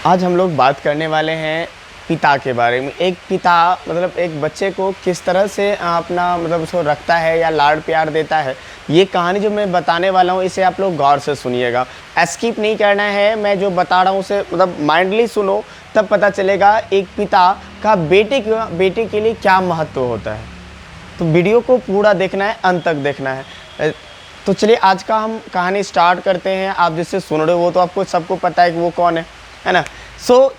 आज हम लोग बात करने वाले हैं पिता के बारे में। एक पिता मतलब एक बच्चे को किस तरह से अपना मतलब उसको रखता है या लाड़ प्यार देता है। ये कहानी जो मैं बताने वाला हूँ इसे आप लोग गौर से सुनिएगा, स्किप नहीं करना है। मैं जो बता रहा हूँ उसे मतलब माइंडली सुनो, तब पता चलेगा एक पिता का बेटे के लिए क्या महत्व होता है। तो वीडियो को पूरा देखना है, अंत तक देखना है। तो चलिए आज का हम कहानी स्टार्ट करते हैं। आप जिससे सुन रहे हो वो तो आपको सबको पता है कि वो कौन है ना।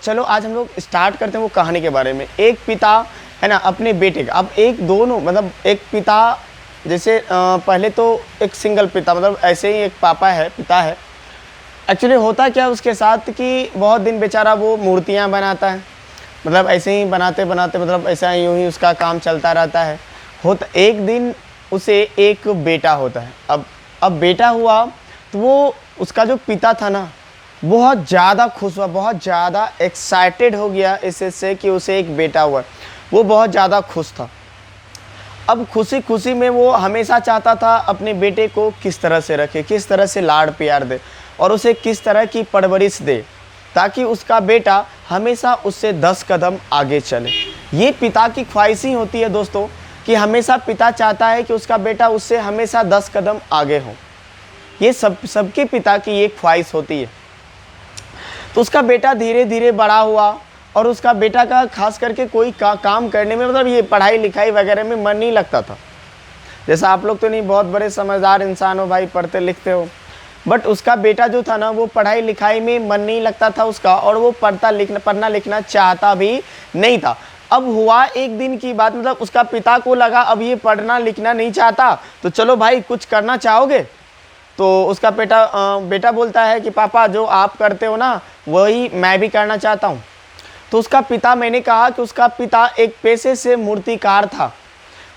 चलो आज हम लोग स्टार्ट करते हैं वो कहानी के बारे में। एक पिता है ना अपने बेटे का, अब एक दोनों मतलब एक पिता जैसे पहले तो एक सिंगल पिता मतलब ऐसे ही एक पिता है। एक्चुअली होता क्या उसके साथ कि बहुत दिन बेचारा वो मूर्तियाँ बनाता है, मतलब ऐसे ही बनाते बनाते मतलब ऐसा यूँ ही उसका काम चलता रहता है। एक दिन उसे एक बेटा होता है। अब बेटा हुआ तो वो उसका जो पिता था ना बहुत ज़्यादा खुश हुआ, बहुत ज़्यादा एक्साइटेड हो गया इससे कि उसे एक बेटा हुआ। वो बहुत ज़्यादा खुश था। अब खुशी खुशी में वो हमेशा चाहता था अपने बेटे को किस तरह से रखे, किस तरह से लाड़ प्यार दे और उसे किस तरह की परवरिश दे ताकि उसका बेटा हमेशा उससे 10 कदम आगे चले। ये पिता की ख्वाहिश ही होती है दोस्तों कि हमेशा पिता चाहता है कि उसका बेटा उससे हमेशा 10 कदम आगे हो। ये सबके पिता की ये ख्वाहिश होती है। तो उसका बेटा धीरे धीरे बड़ा हुआ और उसका बेटा का खास करके कोई काम करने में मतलब ये पढ़ाई लिखाई वगैरह में मन नहीं लगता था। जैसा आप लोग तो नहीं, बहुत बड़े समझदार इंसान हो भाई, पढ़ते लिखते हो, बट उसका बेटा जो था ना वो पढ़ाई लिखाई में मन नहीं लगता था उसका, और वो पढ़ना लिखना चाहता भी नहीं था। अब हुआ एक दिन की बात, मतलब उसका पिता को लगा अब ये पढ़ना लिखना नहीं चाहता तो चलो भाई कुछ करना चाहोगे। तो उसका बेटा बोलता है कि पापा जो आप करते हो ना वही मैं भी करना चाहता हूँ। तो उसका पिता, मैंने कहा कि उसका पिता एक पेशे से मूर्तिकार था,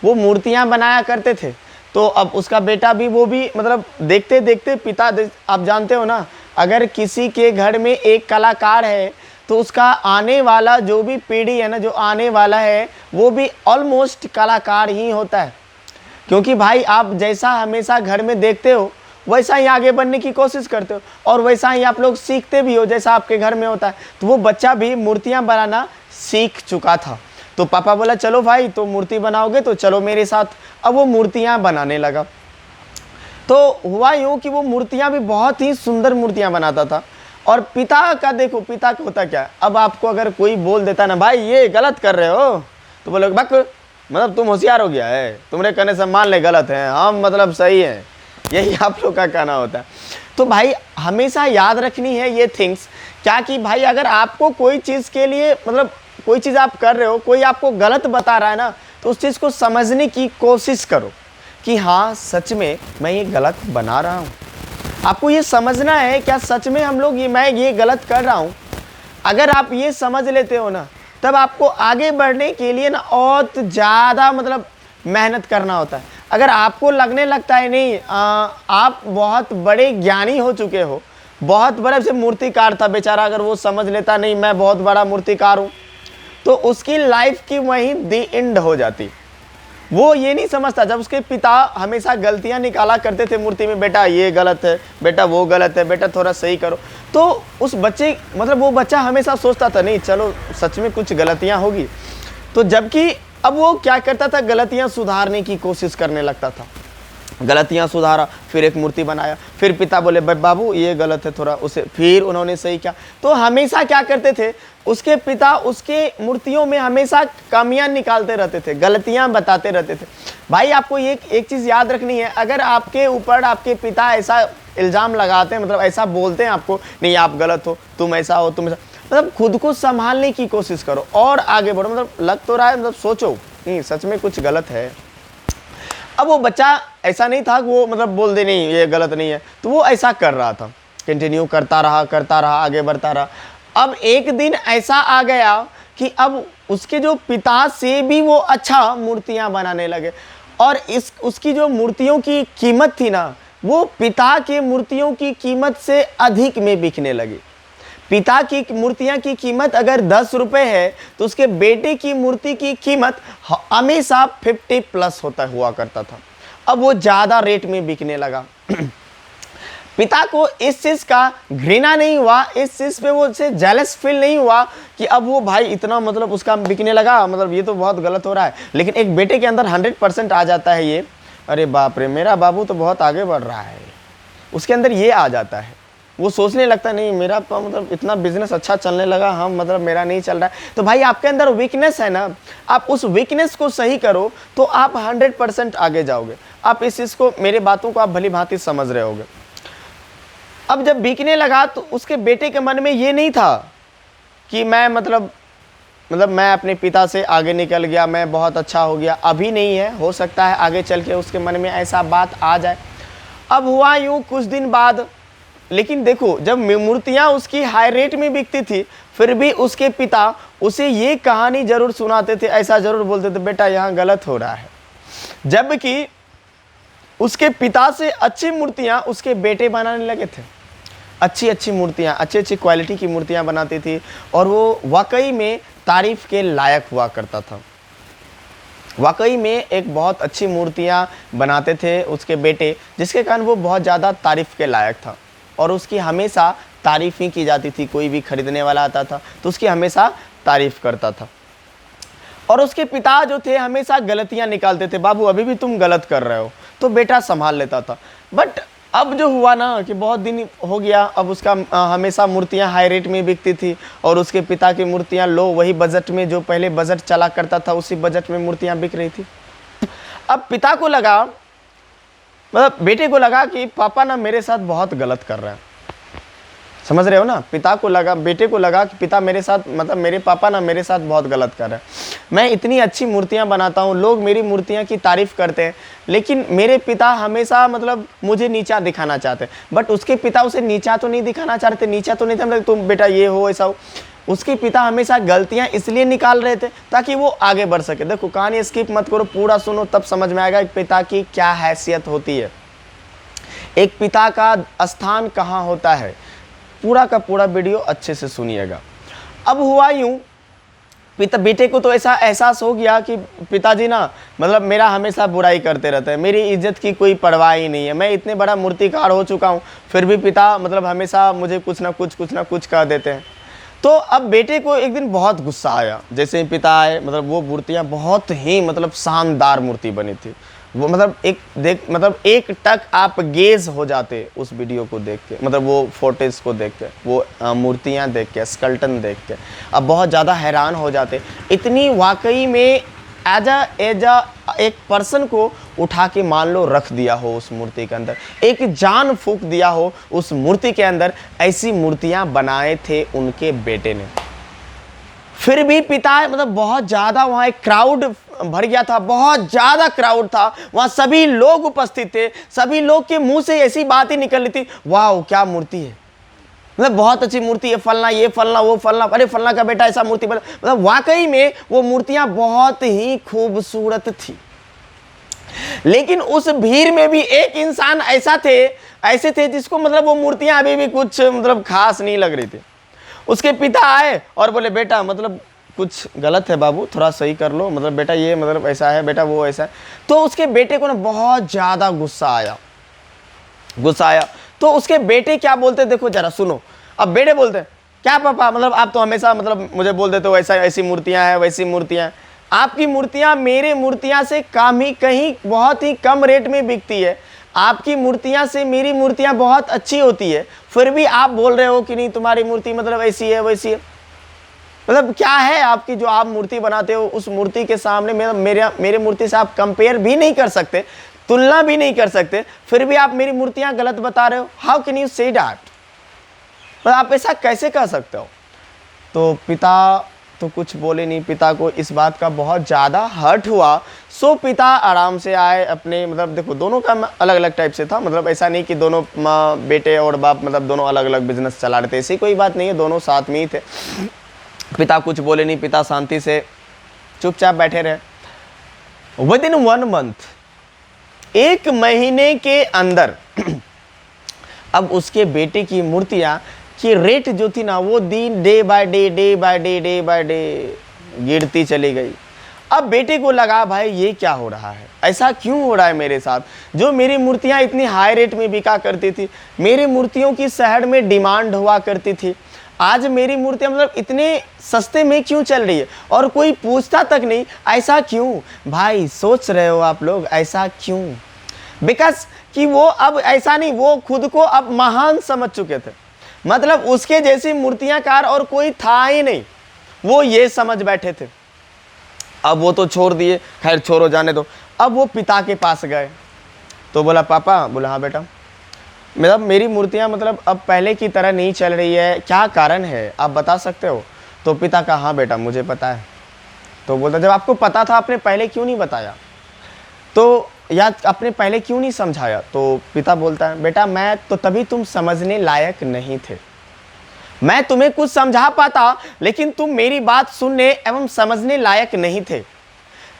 वो मूर्तियाँ बनाया करते थे। तो अब उसका बेटा भी वो भी मतलब देखते देखते पिता, आप जानते हो ना अगर किसी के घर में एक कलाकार है तो उसका आने वाला जो भी पीढ़ी है ना, जो आने वाला है वो भी ऑलमोस्ट कलाकार ही होता है। क्योंकि भाई आप जैसा हमेशा घर में देखते हो वैसा ही आगे बढ़ने की कोशिश करते हो और वैसा ही आप लोग सीखते भी हो जैसा आपके घर में होता है। तो वो बच्चा भी मूर्तियाँ बनाना सीख चुका था। तो पापा बोला चलो भाई तो मूर्ति बनाओगे तो चलो मेरे साथ। अब वो मूर्तियाँ बनाने लगा। तो हुआ यूँ कि वो मूर्तियाँ भी बहुत ही सुंदर मूर्तियाँ बनाता था। और पिता का देखो, पिता का होता क्या है, अब आपको अगर कोई बोल देता ना भाई ये गलत कर रहे हो तो बोलोगे बक मतलब तुम होशियार हो गया है, तुम्हारे कहने से मान ले गलत है, हम मतलब सही है, यही आप लोग का कहना होता है। तो भाई हमेशा याद रखनी है ये थिंग्स, क्या कि भाई अगर आपको कोई चीज़ के लिए मतलब कोई चीज़ आप कर रहे हो, कोई आपको गलत बता रहा है ना तो उस चीज़ को समझने की कोशिश करो कि हाँ सच में मैं ये गलत बना रहा हूँ। आपको ये समझना है क्या सच में हम लोग मैं ये गलत कर रहा हूँ। अगर आप ये समझ लेते हो ना तब आपको आगे बढ़ने के लिए ना बहुत ज़्यादा मतलब मेहनत करना होता है। अगर आपको लगने लगता है नहीं आप बहुत बड़े ज्ञानी हो चुके हो, बहुत बड़े से मूर्तिकार था बेचारा, अगर वो समझ लेता नहीं मैं बहुत बड़ा मूर्तिकार हूँ तो उसकी लाइफ की वहीं दी एंड हो जाती। वो ये नहीं समझता, जब उसके पिता हमेशा गलतियां निकाला करते थे मूर्ति में, बेटा ये गलत है, बेटा वो गलत है, बेटा थोड़ा सही करो, तो उस बच्चे मतलब वो बच्चा हमेशा सोचता था नहीं चलो सच में कुछ गलतियां होगी। तो जबकि अब वो क्या करता था, गलतियां सुधारने की कोशिश करने लगता था, गलतियां सुधारा, फिर एक मूर्ति बनाया, फिर पिता बोले बाबू ये गलत है थोड़ा, उसे फिर उन्होंने सही किया। तो हमेशा क्या करते थे उसके पिता उसके मूर्तियों में हमेशा कमियां निकालते रहते थे, गलतियां बताते रहते थे। भाई आपको ये एक चीज़ याद रखनी है, अगर आपके ऊपर आपके पिता ऐसा इल्ज़ाम लगाते हैं मतलब ऐसा बोलते हैं आपको नहीं आप गलत हो, तुम ऐसा हो, तुम ऐसा, मतलब खुद को संभालने की कोशिश करो और आगे बढ़ो। मतलब लग तो रहा है मतलब सोचो नहीं सच में कुछ गलत है। अब वो बच्चा ऐसा नहीं था कि वो मतलब बोल दे नहीं ये गलत नहीं है, तो वो ऐसा कर रहा था, कंटिन्यू करता रहा आगे बढ़ता रहा। अब एक दिन ऐसा आ गया कि अब उसके जो पिता से भी वो अच्छा मूर्तियां बनाने लगे और उसकी जो मूर्तियों की कीमत थी ना वो पिता के मूर्तियों की कीमत से अधिक में बिकने लगी। पिता की मूर्तियां की कीमत अगर 10 रुपये है तो उसके बेटे की मूर्ति की कीमत हमेशा 50 प्लस हुआ करता था। अब वो ज़्यादा रेट में बिकने लगा। पिता को इस चीज़ का घृणा नहीं हुआ, इस चीज़ पे वो उसे जेलस फील नहीं हुआ कि अब वो भाई इतना मतलब उसका बिकने लगा, मतलब ये तो बहुत गलत हो रहा है। लेकिन एक बेटे के अंदर 100% आ जाता है ये, अरे बाप रे मेरा बाबू तो बहुत आगे बढ़ रहा है, उसके अंदर ये आ जाता है। वो सोचने लगता नहीं मेरा मतलब इतना बिजनेस अच्छा चलने लगा, हम मतलब मेरा नहीं चल रहा है। तो भाई आपके अंदर वीकनेस है ना, आप उस वीकनेस को सही करो तो आप 100% आगे जाओगे। आप इस चीज़ को, मेरे बातों को आप भली भांति समझ रहे होगे। अब जब बिकने लगा तो उसके बेटे के मन में ये नहीं था कि मैं मतलब मैं अपने पिता से आगे निकल गया, मैं बहुत अच्छा हो गया। अभी नहीं है, हो सकता है आगे चल के उसके मन में ऐसा बात आ जाए। अब हुआ यूँ कुछ दिन बाद, लेकिन देखो जब मूर्तियाँ उसकी हाई रेट में बिकती थी, फिर भी उसके पिता उसे ये कहानी जरूर सुनाते थे, ऐसा जरूर बोलते थे बेटा यहाँ गलत हो रहा है। जबकि उसके पिता से अच्छी मूर्तियाँ उसके बेटे बनाने लगे थे, अच्छी अच्छी मूर्तियाँ, अच्छी अच्छी क्वालिटी की मूर्तियाँ बनाती थी, और वो वाकई में तारीफ़ के लायक हुआ करता था। वाकई में एक बहुत अच्छी मूर्तियाँ बनाते थे उसके बेटे, जिसके कारण वो बहुत ज़्यादा तारीफ़ के लायक था, और उसकी हमेशा तारीफ़ ही की जाती थी। कोई भी खरीदने वाला आता था तो उसकी हमेशा तारीफ़ करता था। और उसके पिता जो थे हमेशा गलतियाँ निकालते थे, बाबू अभी भी तुम गलत कर रहे हो, तो बेटा संभाल लेता था। बट अब जो हुआ ना कि बहुत दिन हो गया, अब उसका हमेशा मूर्तियाँ हाई रेट में बिकती थी, और उसके पिता की मूर्तियाँ लो, वही बजट में जो पहले बजट चला करता था उसी बजट में मूर्तियाँ बिक रही थी। अब पिता को लगा, मतलब बेटे को लगा कि पापा ना मेरे साथ बहुत गलत कर रहे हैं। समझ रहे हो ना, पिता को लगा, बेटे को लगा कि पिता मेरे साथ, मतलब मेरे पापा ना मेरे साथ बहुत गलत कर रहे हैं। मैं इतनी अच्छी मूर्तियां बनाता हूं, लोग मेरी मूर्तियां की तारीफ करते हैं, लेकिन मेरे पिता हमेशा मतलब मुझे नीचा दिखाना चाहते हैं। बट उसके पिता उसे नीचा तो नहीं दिखाना चाहते, नीचा तो नहीं था मतलब तुम बेटा ये हो ऐसा हो। उसके पिता हमेशा गलतियां इसलिए निकाल रहे थे ताकि वो आगे बढ़ सके। देखो कहानी स्किप मत करो, पूरा सुनो, तब समझ में आएगा एक पिता की क्या हैसियत होती है, एक पिता का स्थान कहाँ होता है। पूरा का पूरा वीडियो अच्छे से सुनिएगा। अब हुआ यूं, बेटे को तो ऐसा एहसास हो गया कि पिताजी ना मतलब मेरा हमेशा बुराई करते रहते हैं, मेरी इज्जत की कोई परवाह ही नहीं है, मैं इतने बड़ा मूर्तिकार हो चुका हूँ, फिर भी पिता मतलब हमेशा मुझे कुछ ना कुछ कह देते हैं। तो अब बेटे को एक दिन बहुत गुस्सा आया। जैसे ही पिता आए, मतलब वो मूर्तियाँ बहुत ही मतलब शानदार मूर्ति बनी थी। वो मतलब एक टक आप गेज हो जाते उस वीडियो को देख के, मतलब वो फोटेज को देख के, वो मूर्तियाँ देख के, स्कल्टन देख के अब बहुत ज़्यादा हैरान हो जाते। इतनी वाकई में एज अ एक पर्सन को उठा के मान लो रख दिया हो उस मूर्ति के अंदर, एक जान फूंक दिया हो उस मूर्ति के अंदर। ऐसी मूर्तियाँ बनाए थे उनके बेटे ने। फिर भी पिता मतलब बहुत ज़्यादा, वहाँ एक क्राउड भर गया था, बहुत ज़्यादा क्राउड था, वहाँ सभी लोग उपस्थित थे, सभी लोग के मुंह से ऐसी बात ही निकल रही थी, वाह क्या मूर्ति है, मतलब बहुत अच्छी मूर्ति है, फलना ये फलना वो फलना, अरे फलना का बेटा ऐसा मूर्ति बना। मतलब वाकई में वो मूर्तियाँ बहुत ही खूबसूरत थी। लेकिन उस भीड़ में भी एक इंसान ऐसे थे जिसको मतलब वो मूर्तियाँ अभी भी कुछ मतलब खास नहीं लग रही थी। उसके पिता आए और बोले बेटा मतलब कुछ गलत है बाबू, थोड़ा सही कर लो, मतलब बेटा ये मतलब ऐसा है, बेटा वो ऐसा है। तो उसके बेटे को ना बहुत ज़्यादा गुस्सा आया। तो उसके बेटे क्या बोलते देखो जरा सुनो। अब बेटे बोलते क्या पापा, मतलब आप तो हमेशा मतलब मुझे बोल देते हो ऐसा, ऐसी मूर्तियाँ हैं वैसी मूर्तियाँ, आपकी मूर्तियाँ मेरे मूर्तियाँ से कहीं बहुत ही कम रेट में बिकती है, आपकी मूर्तियाँ से मेरी मूर्तियाँ बहुत अच्छी होती है, फिर भी आप बोल रहे हो कि नहीं तुम्हारी मूर्ति मतलब ऐसी है वैसी है। मतलब क्या है आपकी जो आप मूर्ति बनाते हो, उस मूर्ति के सामने मेरे मूर्ति से आप कंपेयर भी नहीं कर सकते, तुलना भी नहीं कर सकते, फिर भी आप मेरी मूर्तियाँ गलत बता रहे हो। How can you say that, मतलब आप ऐसा कैसे कह सकते हो। तो पिता तो कुछ बोले नहीं, पिता को इस बात का बहुत ज़्यादा हर्ट हुआ। सो पिता आराम से आए अपने, मतलब देखो दोनों का अलग अलग टाइप से था, मतलब ऐसा नहीं कि दोनों माँ बेटे और बाप मतलब दोनों अलग अलग बिजनेस चला रहे थे, ऐसी कोई बात नहीं है, दोनों साथ में ही थे। पिता कुछ बोले नहीं, पिता शांति से चुपचाप बैठे रहे। विद इन 1 मंथ, 1 महीने के अंदर अब उसके बेटे की मूर्तियाँ की रेट जो थी ना वो डे बाय डे गिरती चली गई। अब बेटे को लगा भाई ये क्या हो रहा है, ऐसा क्यों हो रहा है मेरे साथ। जो मेरी मूर्तियां इतनी हाई रेट में बिका करती थी, मेरी मूर्तियों की शहर में डिमांड हुआ करती थी, आज मेरी मूर्तियां मतलब इतने सस्ते में क्यों चल रही है और कोई पूछता तक नहीं, ऐसा क्यों। भाई सोच रहे हो आप लोग ऐसा क्यों? बिकॉज कि वो अब ऐसा नहीं, वो खुद को अब महान समझ चुके थे, मतलब उसके जैसी मूर्तियांकार और कोई था ही नहीं, वो ये समझ बैठे थे। अब वो तो छोड़ दिए, खैर छोड़ो जाने दो। अब वो पिता के पास गए तो बोला पापा, बोला हाँ बेटा, मतलब मेरी मूर्तियाँ मतलब अब पहले की तरह नहीं चल रही है, क्या कारण है आप बता सकते हो? तो पिता का हाँ बेटा मुझे पता है। तो बोलता जब आपको पता था आपने पहले क्यों नहीं बताया, तो या आपने पहले क्यों नहीं समझाया? तो पिता बोलता है बेटा मैं तो तभी तुम समझने लायक नहीं थे, मैं तुम्हें कुछ समझा पाता लेकिन तुम मेरी बात सुनने एवं समझने लायक नहीं थे,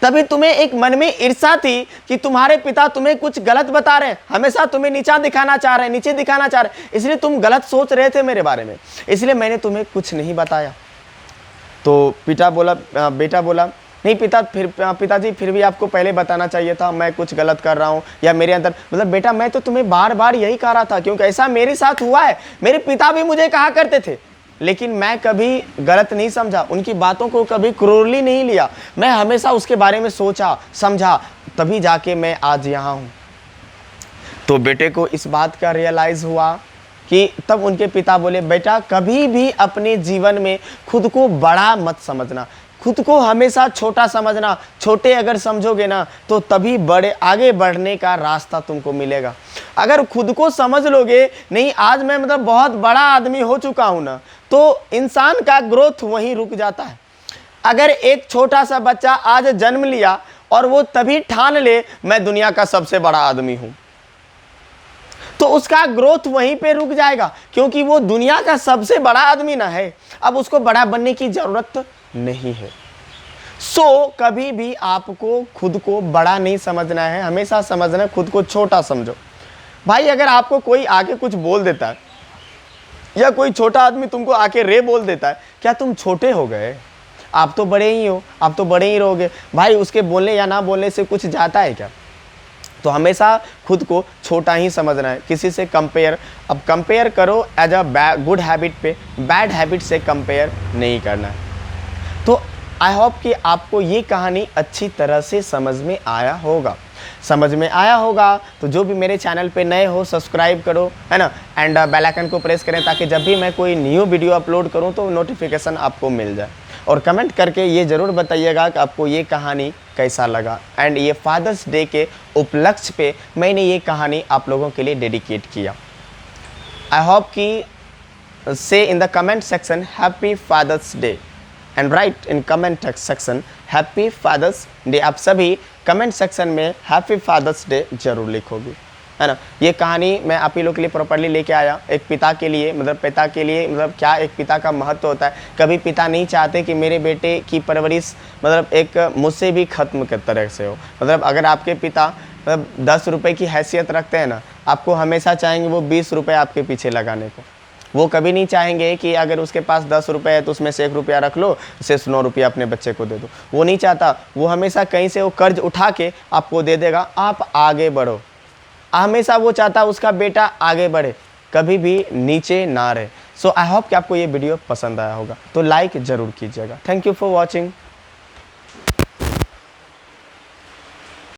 तभी तुम्हें एक मन में ईर्ष्या थी कि तुम्हारे पिता तुम्हें कुछ गलत बता रहे हैं, हमेशा तुम्हें नीचा दिखाना चाह रहे हैं, नीचे दिखाना चाह रहे हैं, इसलिए तुम गलत सोच रहे थे मेरे बारे में, इसलिए मैंने तुम्हें कुछ नहीं बताया। तो बेटा बोला नहीं पिताजी फिर भी आपको पहले बताना चाहिए था, मैं कुछ गलत कर रहा हूँ या मेरे अंदर, मतलब बेटा मैं तो तुम्हें बार बार यही कह रहा था क्योंकि ऐसा मेरे साथ हुआ है, मेरे पिता भी मुझे कहा करते थे, लेकिन मैं कभी गलत नहीं समझा, उनकी बातों को कभी क्रूरली नहीं लिया, मैं हमेशा उसके बारे में सोचा समझा, तभी जाके मैं आज यहाँ हूँ। तो बेटे को इस बात का रियलाइज हुआ कि तब उनके पिता बोले बेटा कभी भी अपने जीवन में खुद को बड़ा मत समझना, खुद को हमेशा छोटा समझना, छोटे अगर समझोगे ना तो तभी बड़े आगे बढ़ने का रास्ता तुमको मिलेगा। अगर खुद को समझ लोगे नहीं आज मैं मतलब बहुत बड़ा आदमी हो चुका हूं ना, तो इंसान का ग्रोथ वहीं रुक जाता है। अगर एक छोटा सा बच्चा आज जन्म लिया और वो तभी ठान ले मैं दुनिया का सबसे बड़ा आदमी हूं, तो उसका ग्रोथ वहीं पे रुक जाएगा, क्योंकि वो दुनिया का सबसे बड़ा आदमी ना है, अब उसको बड़ा बनने की जरूरत नहीं है। कभी भी आपको खुद को बड़ा नहीं समझना है, हमेशा समझना है खुद को छोटा समझो। भाई अगर आपको कोई आके कुछ बोल देता है या कोई छोटा आदमी तुमको आके रे बोल देता है, क्या तुम छोटे हो गए? आप तो बड़े ही हो, आप तो बड़े ही रहोगे। भाई उसके बोलने या ना बोलने से कुछ जाता है क्या? तो हमेशा खुद को छोटा ही समझना है, किसी से कंपेयर, अब कंपेयर करो एज अ गुड हैबिट पे, बैड हैबिट से कंपेयर नहीं करना है। तो आई होप कि आपको ये कहानी अच्छी तरह से समझ में आया होगा। तो जो भी मेरे चैनल पे नए हो सब्सक्राइब करो, है ना, एंड बेल आइकन को प्रेस करें ताकि जब भी मैं कोई न्यू वीडियो अपलोड करूं तो नोटिफिकेशन आपको मिल जाए। और कमेंट करके ये ज़रूर बताइएगा कि आपको ये कहानी कैसा लगा। एंड ये फादर्स डे के उपलक्ष्य पे मैंने ये कहानी आप लोगों के लिए डेडिकेट किया। आई होप कि say in the comment section happy father's day and write in comment section happy father's day. आप सभी कमेंट सेक्शन में हैप्पी फादर्स डे जरूर लिखोगे, है ना। ये कहानी मैं आप ही लोग के लिए प्रॉपरली लेके आया, एक पिता के लिए, मतलब पिता के लिए, मतलब क्या एक पिता का महत्व होता है। कभी पिता नहीं चाहते कि मेरे बेटे की परवरिश मतलब एक मुझसे भी ख़त्म के तरह से हो। मतलब अगर आपके पिता मतलब 10 रुपये की हैसियत रखते हैं ना, आपको हमेशा चाहेंगे वो 20 रुपये आपके पीछे लगाने को। वो कभी नहीं चाहेंगे कि अगर उसके पास 10 रुपये है तो उसमें से 1 रुपया रख लो, उससे 9 रुपया अपने बच्चे को दे दो। वो नहीं चाहता, वो हमेशा कहीं से वो कर्ज उठा के आपको दे देगा, आप आगे बढ़ो। हमेशा वो चाहता उसका बेटा आगे बढ़े, कभी भी नीचे ना रहे। सो आई होप कि आपको ये वीडियो पसंद आया होगा, तो लाइक ज़रूर कीजिएगा। Thank you for watching.